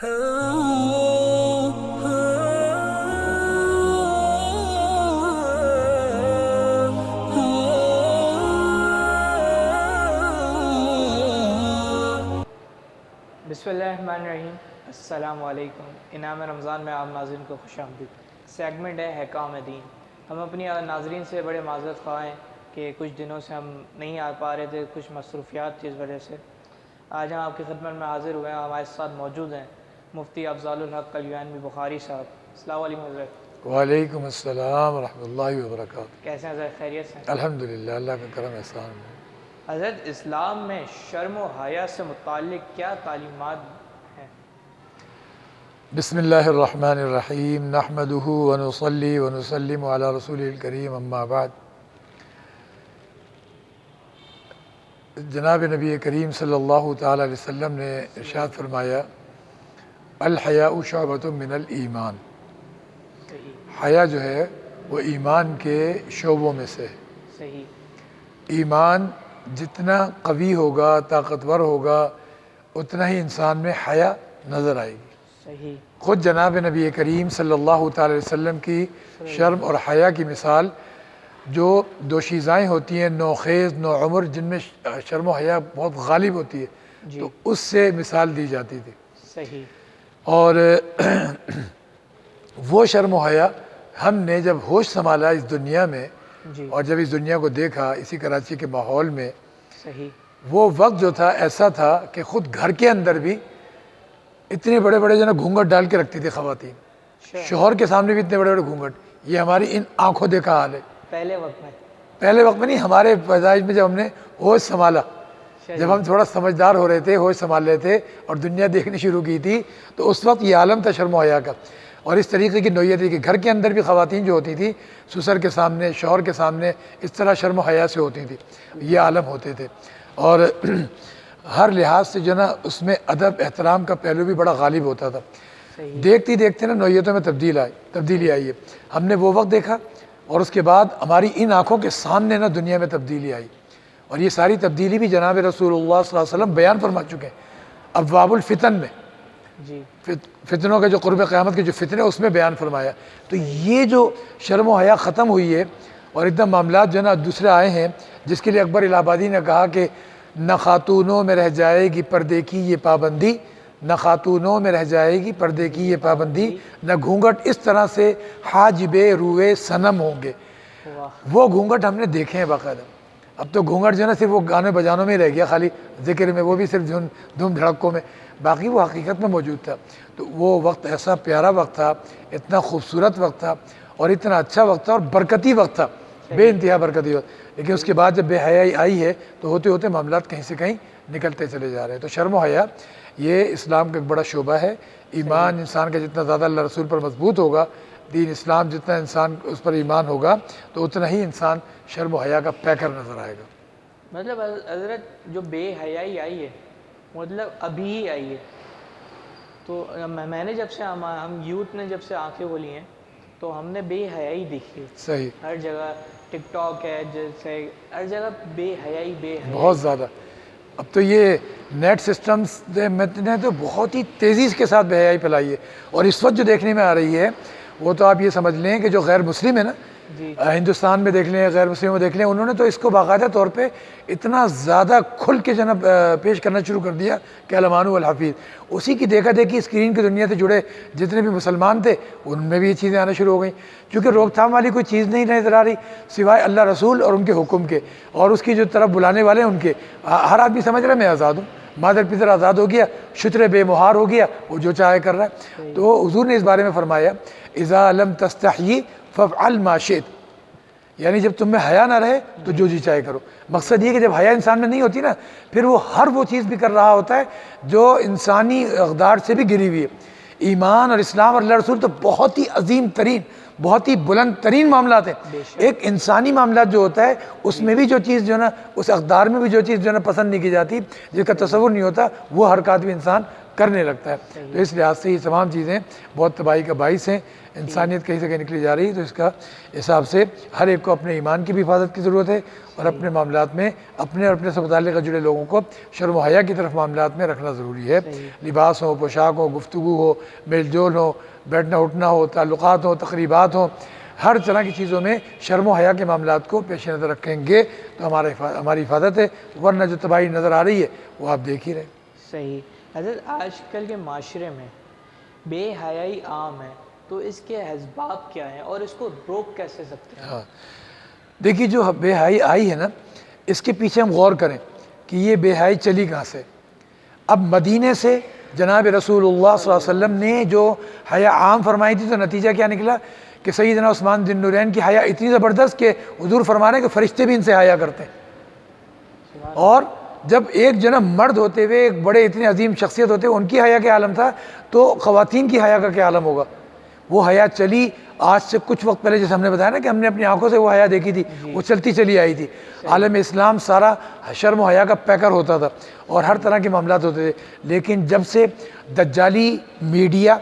بسم اللہ الرحمن الرحیم۔ السلام علیکم۔ انعام رمضان میں آپ ناظرین کو خوش آمدید۔ سیگمنٹ ہے حکام دین۔ ہم اپنی ناظرین سے بڑے معذرت خواہ ہیں کہ کچھ دنوں سے ہم نہیں آ پا رہے تھے، کچھ مصروفیات کی وجہ سے۔ آج ہم آپ کی خدمت میں حاضر ہوئے ہیں۔ ہمارے ساتھ موجود ہیں مفتی افضال الحق کلیوانوی بخاری صاحب۔ السلام علیکم حضرت۔ وعلیکم السلام ورحمۃ اللہ وبرکاتہ۔ کیسے ہیں حضرت؟ خیریت سے؟ الحمدللہ، اللہ کا کرم احسان ہے۔ حضرت، اسلام میں شرم و حیا سے متعلق کیا تعلیمات ہیں؟ بسم اللہ الرحمن الرحیم، نحمدہ ونصلی ونسلم علی رسول الکریم، اما بعد۔ جناب نبی کریم صلی اللہ تعالی علیہ وسلم نے ارشاد فرمایا، الحیاء شعبۃ من الایمان۔ صحیح حیا جو ہے وہ ایمان کے شعبوں میں سے ہے۔ صحیح ایمان جتنا قوی ہوگا، طاقتور ہوگا، اتنا ہی انسان میں حیا نظر آئے گی۔ صحیح خود جناب نبی کریم صلی اللہ تعالی علیہ وسلم کی شرم اور حیا کی مثال، جو دو شیزائیں ہوتی ہیں نوخیز نوعمر، جن میں شرم و حیا بہت غالب ہوتی ہے، جی تو اس سے مثال دی جاتی تھی۔ صحیح اور وہ شرم و حیا ہم نے جب ہوش سنبھالا اس دنیا میں، جی اور جب اس دنیا کو دیکھا اسی کراچی کے ماحول میں، صحیح وہ وقت جو تھا ایسا تھا کہ خود گھر کے اندر بھی اتنے بڑے بڑے جو نا گھونگھٹ ڈال کے رکھتی تھی خواتین، شوہر کے سامنے بھی اتنے بڑے بڑے گھونگھٹ۔ یہ ہماری ان آنکھوں دیکھا حال ہے۔ پہلے وقت میں پہلے وقت میں نہیں، ہمارے پیدائش میں جب ہم نے ہوش سنبھالا، جب ہم تھوڑا سمجھدار ہو رہے تھے، ہوش سنبھال رہے تھے اور دنیا دیکھنی شروع کی تھی، تو اس وقت یہ عالم تھا شرم و حیا کا۔ اور اس طریقے کی نوعیت ہے کہ گھر کے اندر بھی خواتین جو ہوتی تھی، سسر کے سامنے، شوہر کے سامنے، اس طرح شرم و حیا سے ہوتی تھی، یہ عالم ہوتے تھے۔ اور ہر لحاظ سے جو نا اس میں ادب احترام کا پہلو بھی بڑا غالب ہوتا تھا۔ دیکھتے دیکھتے نا نوعیتوں میں تبدیلی آئی ہے۔ ہم نے وہ وقت دیکھا اور اس کے بعد ہماری ان آنکھوں کے سامنے نا دنیا میں تبدیلی آئی، اور یہ ساری تبدیلی بھی جناب رسول اللہ صلی اللہ علیہ وسلم بیان فرما چکے ہیں ابواب الفتن میں۔ جی فتنوں کے جو قرب قیامت کے جو فتنے اس میں بیان فرمایا۔ تو یہ جو شرم و حیا ختم ہوئی ہے اور ایک دم معاملات جو ہے نا دوسرے آئے ہیں، جس کے لیے اکبر الہ آبادی نے کہا کہ نہ خاتونوں میں رہ جائے گی پردے کی یہ پابندی، نہ خاتونوں میں رہ جائے گی پردے کی یہ پابندی، نہ گھونگھٹ اس طرح سے حاجب روئے صنم ہوں گے۔ واہ وہ گھونگھٹ ہم نے دیکھے ہیں باقاعدہ۔ اب تو گھونگھٹ جو ہے نا صرف وہ گانے بجانوں میں رہ گیا، خالی ذکر میں، وہ بھی صرف دھوم دھڑکوں میں، باقی وہ حقیقت میں موجود تھا۔ تو وہ وقت ایسا پیارا وقت تھا، اتنا خوبصورت وقت تھا، اور اتنا اچھا وقت تھا، اور برکتی وقت تھا، بے انتہا برکتی وقت۔ لیکن اس کے بعد جب بے حیائی آئی ہے تو ہوتے ہوتے معاملات کہیں سے کہیں نکلتے چلے جا رہے ہیں۔ تو شرم و حیا یہ اسلام کا ایک بڑا شعبہ ہے۔ ایمان انسان کا جتنا زیادہ اللہ رسول پر مضبوط ہوگا، دین اسلام جتنا انسان اس پر ایمان ہوگا، تو اتنا ہی انسان شرم و حیا کا پیکر نظر آئے گا۔ مطلب حضرت جو بے حیائی آئی ہے، مطلب ابھی ہی آئی ہے۔ تو میں نے جب سے ہم یوتھ نے جب سے آنکھیں کھولی ہیں تو ہم نے بے حیائی دیکھی ہے۔ صحیح، ہر جگہ ٹک ٹاک ہے، جیسے ہر جگہ بے حیائی بے حیائی۔ بہت زیادہ۔ اب تو یہ نیٹ سسٹمز نے تو بہت ہی تیزی کے ساتھ بے حیائی پھیلائی ہے، اور اس وقت جو دیکھنے میں آ رہی ہے وہ تو آپ یہ سمجھ لیں کہ جو غیر مسلم ہے نا، جی ہندوستان میں دیکھ لیں، غیر مسلم میں دیکھ لیں، انہوں نے تو اس کو باقاعدہ طور پہ اتنا زیادہ کھل کے جناب پیش کرنا شروع کر دیا کہ المان والحفیظ۔ اسی کی دیکھا دیکھی اسکرین کی دنیا سے جڑے جتنے بھی مسلمان تھے ان میں بھی یہ چیزیں آنا شروع ہو گئیں، کیونکہ روک تھام والی کوئی چیز نہیں نظر آ رہی سوائے اللہ رسول اور ان کے حکم کے، اور اس کی جو طرف بلانے والے ہیں ان کے۔ ہر آدمی سمجھ رہا ہے میں آزاد ہوں، مادر پدر آزاد ہو گیا، شتر بے مہار ہو گیا، وہ جو چاہے کر رہا ہے۔ تو حضور نے اس بارے میں فرمایا، اذا لم تستحیی فافعل ما شئت، یعنی جب تم میں حیا نہ رہے تو جو جی چاہے کرو۔ مقصد یہ کہ جب حیا انسان میں نہیں ہوتی نا، پھر وہ ہر وہ چیز بھی کر رہا ہوتا ہے جو انسانی اقدار سے بھی گری ہوئی ہے۔ ایمان اور اسلام اور اللہ رسول تو بہت ہی عظیم ترین، بہت ہی بلند ترین معاملات ہیں۔ ایک انسانی معاملات جو ہوتا ہے اس میں بھی جو چیز جو ہے نا، اس اقدار میں بھی جو چیز جو ہے نا پسند نہیں کی جاتی، جس کا تصور نہیں ہوتا، وہ حرکات بھی انسان کرنے لگتا ہے. تو اس لحاظ سے یہ تمام چیزیں بہت تباہی کا باعث ہیں. انسانیت کہیں سے کہیں نکلی جا رہی ہے. تو اس کا حساب سے ہر ایک کو اپنے ایمان کی بھی حفاظت کی ضرورت ہے اور اپنے معاملات میں اپنے اور اپنے سے متعلقہ جڑے لوگوں کو شرم و حیا کی طرف معاملات میں رکھنا ضروری ہے. لباس ہو، پوشاک ہو، گفتگو ہو، میل جول ہو، بیٹھنا اٹھنا ہو، تعلقات ہوں، تقریبات ہوں، ہر طرح کی چیزوں میں شرم و حیا کے معاملات کو پیش نظر رکھیں گے تو ہماری حفاظت ہے. ورنہ جو تباہی نظر آ رہی ہے وہ آپ دیکھ ہی رہے. صحیح. حضرت آج کل کے معاشرے میں بے حیائی عام ہے، تو اس کے اسباب کیا ہیں اور اس کو روک کیسے سکتے ہیں؟ ہاں دیکھیے، جو بے حیائی آئی ہے نا، اس کے پیچھے ہم غور کریں کہ یہ بے حیائی چلی کہاں سے. اب مدینے سے جناب رسول اللہ صلی اللہ علیہ وسلم نے جو حیا عام فرمائی تھی تو نتیجہ کیا نکلا کہ سیدنا عثمان ذی النورین کی حیا اتنی زبردست کہ حضور فرما رہے ہیں کہ فرشتے بھی ان سے حیا کرتے ہیں. اور جب ایک جناب مرد ہوتے ہوئے ایک بڑے اتنے عظیم شخصیت ہوتے ہوئے ان کی حیا کیا عالم تھا، تو خواتین کی حیا کا کیا عالم ہوگا. وہ حیا چلی آج سے کچھ وقت پہلے، جیسے ہم نے بتایا نا کہ ہم نے اپنی آنکھوں سے وہ حیا دیکھی تھی، وہ چلتی چلی آئی تھی. عالم اسلام سارا شرم و حیا کا پیکر ہوتا تھا اور ہر طرح کے معاملات ہوتے تھے. لیکن جب سے دجالی میڈیا،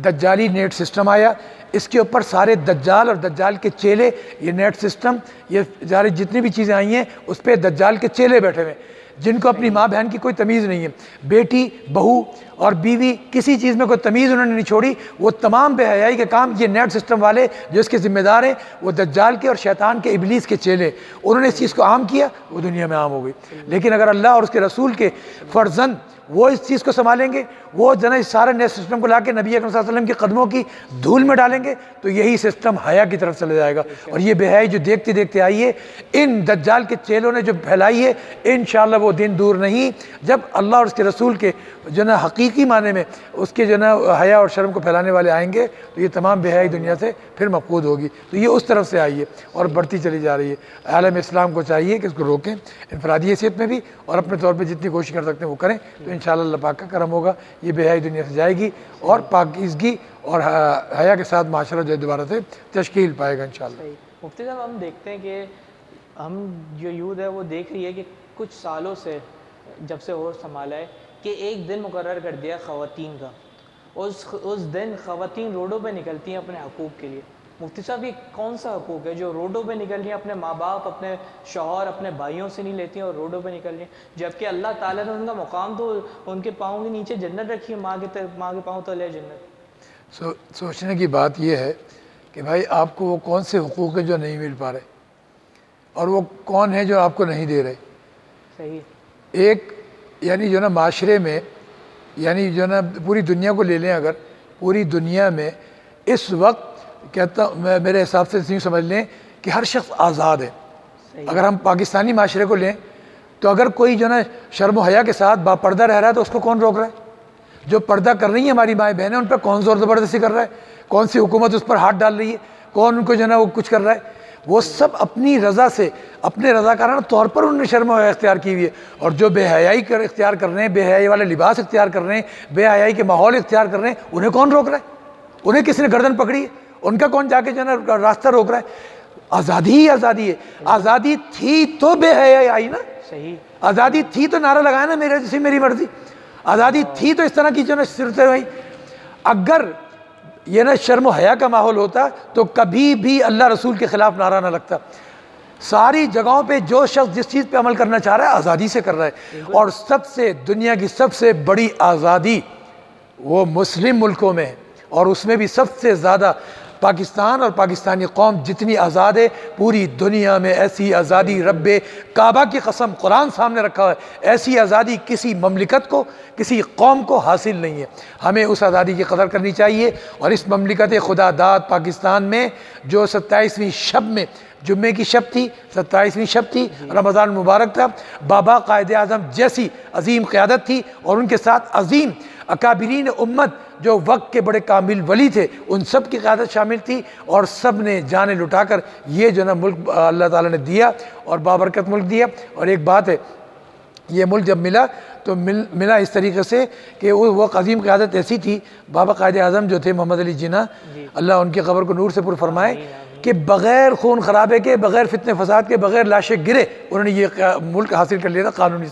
دجالی نیٹ سسٹم آیا، اس کے اوپر سارے دجال اور دجال کے چیلے، یہ نیٹ سسٹم، یہ سارے جتنی بھی چیزیں آئی ہیں اس پہ دجال کے چیلے بیٹھے ہوئے جن کو اپنی ماں بہن کی کوئی تمیز نہیں ہے. بیٹی، بہو اور بیوی، کسی چیز میں کوئی تمیز انہوں نے نہیں چھوڑی. وہ تمام بے حیائی کے کام یہ نیٹ سسٹم والے جو اس کے ذمہ دار ہیں، وہ دجال کے اور شیطان کے، ابلیس کے چیلے، انہوں نے اس چیز کو عام کیا، وہ دنیا میں عام ہو گئی. لیکن اگر اللہ اور اس کے رسول کے فرزند وہ اس چیز کو سنبھالیں گے، وہ جناب اس سارے نئے سسٹم کو لا کے نبی اکرم صلی اللہ علیہ وسلم کے قدموں کی دھول میں ڈالیں گے تو یہی سسٹم حیا کی طرف چلے جائے گا. اور یہ بے حیائی جو دیکھتے دیکھتے آئی ہے، ان دجال کے چیلوں نے جو پھیلائی ہے، انشاءاللہ وہ دن دور نہیں جب اللہ اور اس کے رسول کے حقیقی معنی میں اس کے حیا اور شرم کو پھیلانے والے آئیں گے تو یہ تمام بے حیائی دنیا سے پھر مفقود ہوگی. تو یہ اس طرف سے آئی ہے اور بڑھتی چلی جا رہی ہے. عالم اسلام کو چاہیے کہ اس کو روکیں، انفرادی حیثیت میں بھی اور اپنے طور پہ جتنی کوشش کر سکتے ہیں وہ کریں تو انشاءاللہ اللہ پاک کا کرم ہوگا. یہ بے حیائی دنیا سے جائے گی اور پاکیزگی اور حیا کے ساتھ معاشرہ جو دوبارہ سے تشکیل پائے گا انشاءاللہ. مفتی صاحب، ہم دیکھتے ہیں کہ ہم جو یوتھ ہے وہ دیکھ رہی ہے کہ کچھ سالوں سے جب سے ہوش سنبھالا ہے کہ ایک دن مقرر کر دیا خواتین کا، اس دن خواتین روڈوں پہ نکلتی ہیں اپنے حقوق کے لیے. مفتی صاحب، یہ کون سا حقوق ہے جو روڈوں پہ نکل رہی ہیں؟ اپنے ماں باپ، اپنے شوہر، اپنے بھائیوں سے نہیں لیتی ہیں اور روڈوں پہ نکل رہی ہیں، جبکہ اللہ تعالیٰ نے ان کا مقام تو ان کے پاؤں کے نیچے جنت رکھی ہے، ماں کے پاؤں تلے جنت. سوچنے کی بات یہ ہے کہ بھائی آپ کو وہ کون سے حقوق ہیں جو نہیں مل پا رہے اور وہ کون ہے جو آپ کو نہیں دے رہے. صحیح. ایک یعنی معاشرے میں، یعنی پوری دنیا کو لے لیں، اگر پوری دنیا میں اس وقت کہتا ہوں میرے حساب سے یوں سمجھ لیں کہ ہر شخص آزاد ہے. اگر ہم پاکستانی معاشرے کو لیں تو اگر کوئی شرم و حیا کے ساتھ باپردہ رہ رہا ہے تو اس کو کون روک رہا ہے؟ جو پردہ کر رہی ہیں ہماری مائیں بہنیں، ان پہ کون زور زبردستی کر رہا ہے؟ کون سی حکومت اس پر ہاتھ ڈال رہی ہے؟ کون ان کو وہ کچھ کر رہا ہے؟ وہ سب اپنی رضا سے، اپنے رضاکارانہ طور پر انہوں نے شرم و حیا اختیار کی ہوئی ہے. اور جو بے حیائی اختیار کر رہے ہیں، بے حیائی والے لباس اختیار کر رہے ہیں، بے حیائی کے ماحول اختیار کر رہے ہیں، انہیں کون روک رہا ہے؟ انہیں کس نے گردن پکڑی ہے؟ ان کا کون جا کے راستہ روک رہا ہے؟ آزادی ہی آزادی ہے. آزادی تھی تو بے حیائی آئی نا. صحیح. آزادی تھی تو نعرہ لگایا نا میرے جیسی میری مرضی. آزادی تھی تو اس طرح کی صورتیں ہوئی. اگر یہ شرم و حیا کا ماحول ہوتا تو کبھی بھی اللہ رسول کے خلاف نعرہ نہ لگتا. ساری جگہوں پہ جو شخص جس چیز پہ عمل کرنا چاہ رہا ہے آزادی سے کر رہا ہے. اور دنیا کی سب سے بڑی آزادی وہ مسلم ملکوں میں ہے اور اس میں بھی سب سے زیادہ پاکستان اور پاکستانی قوم جتنی آزاد ہے پوری دنیا میں ایسی آزادی رب کعبہ کی قسم قرآن سامنے رکھا ہے، ایسی آزادی کسی مملکت کو، کسی قوم کو حاصل نہیں ہے. ہمیں اس آزادی کی قدر کرنی چاہیے. اور اس مملکت خدا داد پاکستان میں جو 27ویں شب میں، جمعے کی شب تھی، 27ویں شب تھی، رمضان مبارک تھا، بابا قائد اعظم جیسی عظیم قیادت تھی اور ان کے ساتھ عظیم اکابرین امت جو وقت کے بڑے کامل ولی تھے، ان سب کی قیادت شامل تھی اور سب نے جانیں لٹا کر یہ ملک اللہ تعالیٰ نے دیا اور بابرکت ملک دیا. اور ایک بات ہے، یہ ملک جب ملا تو ملا اس طریقے سے کہ وہ عظیم قیادت ایسی تھی. بابا قائد اعظم جو تھے محمد علی جناح، اللہ ان کی قبر کو نور سے پر فرمائے، کہ بغیر خون خرابے کے، بغیر فتنے فساد کے، بغیر لاشیں گرے انہوں نے یہ ملک حاصل کر لیا تھا. قانونی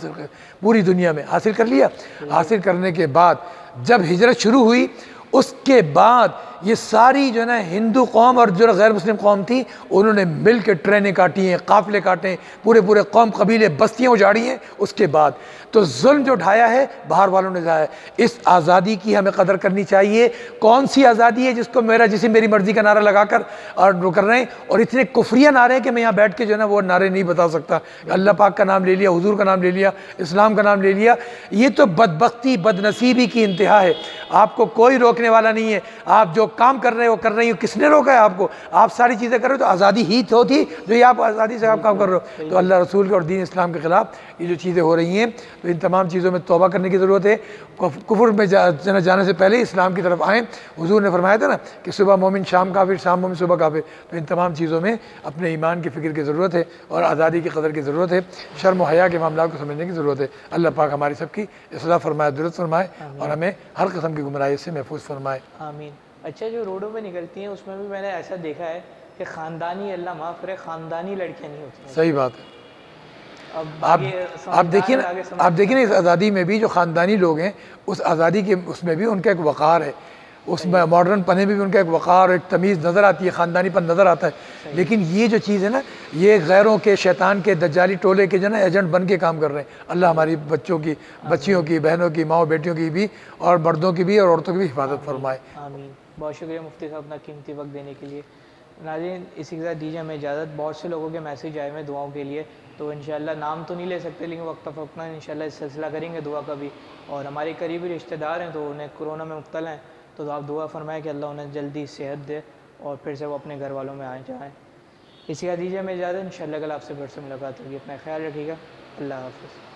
پوری دنیا میں حاصل کر لیا. حاصل کرنے کے بعد جب ہجرت شروع ہوئی اس کے بعد یہ ساری جو ہے نا ہندو قوم اور جو غیر مسلم قوم تھی انہوں نے مل کے ٹرینیں کاٹی ہیں، قافلے کاٹے ہیں، پورے قوم قبیلے بستیاں اجاڑی ہیں۔ اس کے بعد تو ظلم جو ڈھایا ہے باہر والوں نے ڈھایا ہے۔ اس آزادی کی ہمیں قدر کرنی چاہیے۔ کون سی آزادی ہے جس کو میرا جسم میری مرضی کا نعرہ لگا کر اور وہ کر رہے ہیں، اور اتنے کفریہ نعرے ہیں کہ میں یہاں بیٹھ کے جو ہے نا وہ نعرے نہیں بتا سکتا۔ اللہ پاک کا نام لے لیا، حضور کا نام لے لیا، اسلام کا نام لے لیا، یہ تو بدبختی بد نصیبی کی انتہا ہے۔ آپ کو کوئی روکنے والا نہیں ہے، آپ جو کام کر رہے ہو کر رہی ہو، کس نے روکا ہے آپ کو؟ آپ ساری چیزیں کر رہے ہو تو آزادی ہی تو تھی جو یہ آپ آزادی سے آپ کام کر رہے ہو۔ تو اللہ رسول کے اور دین اسلام کے خلاف یہ جو چیزیں ہو رہی ہیں تو ان تمام چیزوں میں توبہ کرنے کی ضرورت ہے۔ کفر میں جانے سے پہلے اسلام کی طرف آئیں۔ حضور نے فرمایا تھا نا کہ صبح مومن شام کافر، شام مومن صبح کافر۔ تو ان تمام چیزوں میں اپنے ایمان کی فکر کی ضرورت ہے اور آزادی کی قدر کی ضرورت ہے، شرم و حیا کے معاملات کو سمجھنے کی ضرورت ہے۔ اللہ پاک ہماری سب کی اصلاح فرمائے، درست فرمائے اور ہمیں ہر قسم کی گمراہی سے محفوظ فرمائے۔ آمین۔ اچھا، جو روڈوں پہ نکلتی ہیں اس میں بھی میں نے ایسا دیکھا ہے کہ خاندانی، اللہ معاف کرے، خاندانی لڑکیاں نہیں ہوتی ہیں۔ صحیح بات ہے۔ اب آپ دیکھیے نا اس آزادی میں بھی جو خاندانی لوگ ہیں، اس آزادی کے اس میں بھی ان کا ایک وقار ہے، اس میں ماڈرن پنے میں بھی ان کا ایک وقار اور ایک تمیز نظر آتی ہے، خاندانی پن نظر آتا ہے۔ لیکن یہ جو چیز ہے نا، یہ غیروں کے، شیطان کے، دجالی ٹولے کے جو نا ایجنٹ بن کے کام کر رہے ہیں۔ اللہ ہماری بچوں کی، بچیوں کی، بہنوں کی، ماؤں بیٹیوں کی بھی اور مردوں کی بھی اور عورتوں کی بھی حفاظت فرمائے۔ آمین۔ بہت شکریہ مفتی صاحب اپنا قیمتی وقت دینے کے لیے۔ ناظرین، اسی کے ساتھ دیجیے ہمیں اجازت۔ بہت سے لوگوں کے میسیج آئے ہوئے ہیں دعاؤں کے لیے، تو انشاءاللہ نام تو نہیں لے سکتے لیکن وقت فوقتاً انشاءاللہ اس سلسلہ کریں گے دعا کا بھی۔ اور ہمارے قریبی رشتہ دار ہیں تو انہیں کرونا میں مبتلا ہیں، تو آپ دعا فرمائیں کہ اللہ انہیں جلدی صحت دے اور پھر سے وہ اپنے گھر والوں میں آ جائیں۔ اسی کا دیجیے ہمیں اجازت، انشاءاللہ کل آپ سے پھر سے ملاقات ہوگی۔ اپنا خیال رکھیے گا۔ اللہ حافظ۔